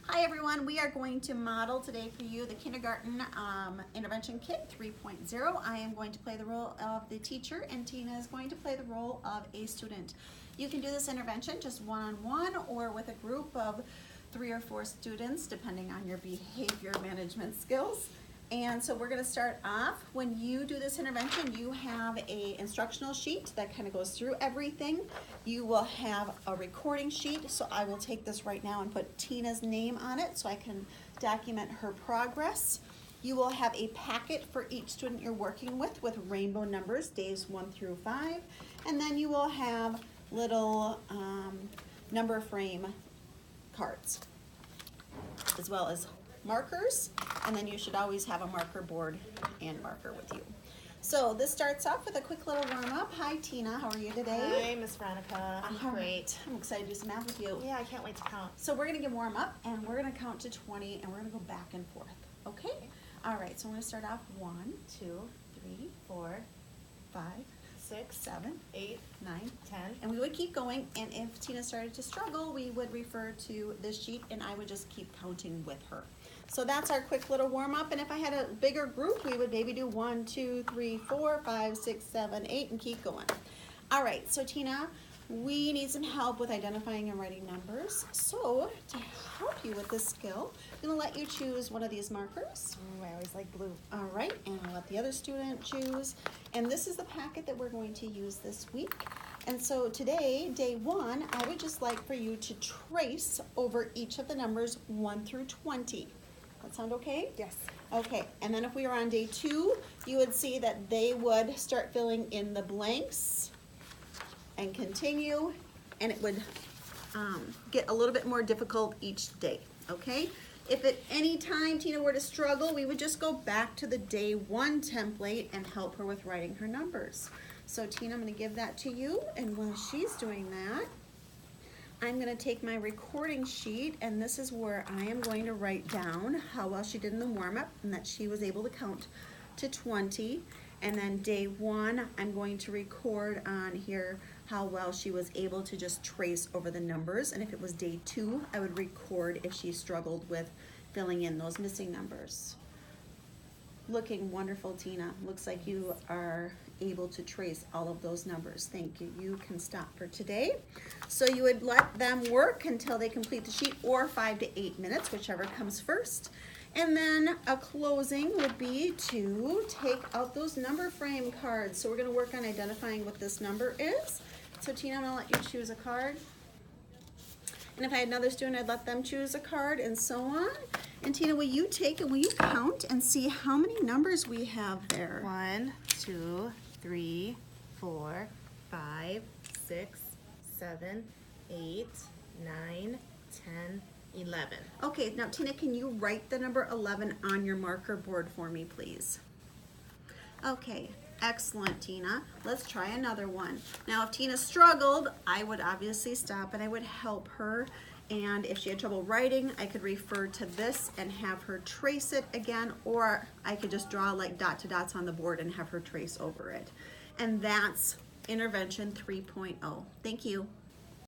Hi everyone, we are going to model today for you the kindergarten intervention kit 3.0. I am going to play the role of the teacher and Tina is going to play the role of a student. You can do this intervention just one-on-one or with a group of 3 or 4 students depending on your behavior management skills. And so we're going to start off. When you do this intervention, you have a instructional sheet that kind of goes through everything. You will have a recording sheet, so I will take this right now and put Tina's name on it so I can document her progress. You will have a packet for each student you're working with rainbow numbers, days 1 through 5. And then you will have little number frame cards, as well as markers, and then you should always have a marker board and marker with you. So this starts off with a quick little warm-up. Hi Tina, how are you today? Hi Miss Veronica, I'm great. I'm excited to do some math with you. Yeah, I can't wait to count. So we're gonna get warm up and we're gonna count to 20 and we're gonna go back and forth, okay? All right, so we're gonna start off 1, 2, 3, 4, 5, 6, 7, 8, 9, 10. And we would keep going, and if Tina started to struggle, we would refer to this sheet and I would just keep counting with her. So that's our quick little warm up, and if I had a bigger group, we would maybe do 1, 2, 3, 4, 5, 6, 7, 8, and keep going. All right, so Tina, we need some help with identifying and writing numbers. So to help you with this skill, I'm gonna let you choose one of these markers. I always like blue. All right, and I'll let the other student choose. And this is the packet that we're going to use this week. And so today, day 1, I would just like for you to trace over each of the numbers 1 through 20. That sound okay? Yes. Okay, and then if we were on day 2, you would see that they would start filling in the blanks and continue, and it would get a little bit more difficult each day, okay? If at any time Tina were to struggle, we would just go back to the day 1 template and help her with writing her numbers. So Tina, I'm gonna give that to you, and while she's doing that, I'm gonna take my recording sheet, and this is where I am going to write down how well she did in the warm-up and that she was able to count to 20. And then day 1, I'm going to record on here how well she was able to just trace over the numbers. And if it was day 2, I would record if she struggled with filling in those missing numbers. Looking wonderful, Tina. Looks like you are able to trace all of those numbers. Thank you. You can stop for today. So you would let them work until they complete the sheet, or 5 to 8 minutes, whichever comes first. And then a closing would be to take out those number frame cards. So we're going to work on identifying what this number is. So Tina, I'm going to let you choose a card. And if I had another student, I'd let them choose a card, and so on. And Tina, will you take and will you count and see how many numbers we have there? 1, 2, 3, 4, 5, 6, 7, 8, 9, 10, 11. Okay, now Tina, can you write the number 11 on your marker board for me, please? Okay, excellent, Tina. Let's try another one. Now, if Tina struggled, I would obviously stop and I would help her. And if she had trouble writing, I could refer to this and have her trace it again, or I could just draw like dot to dots on the board and have her trace over it. And that's intervention 3.0. Thank you.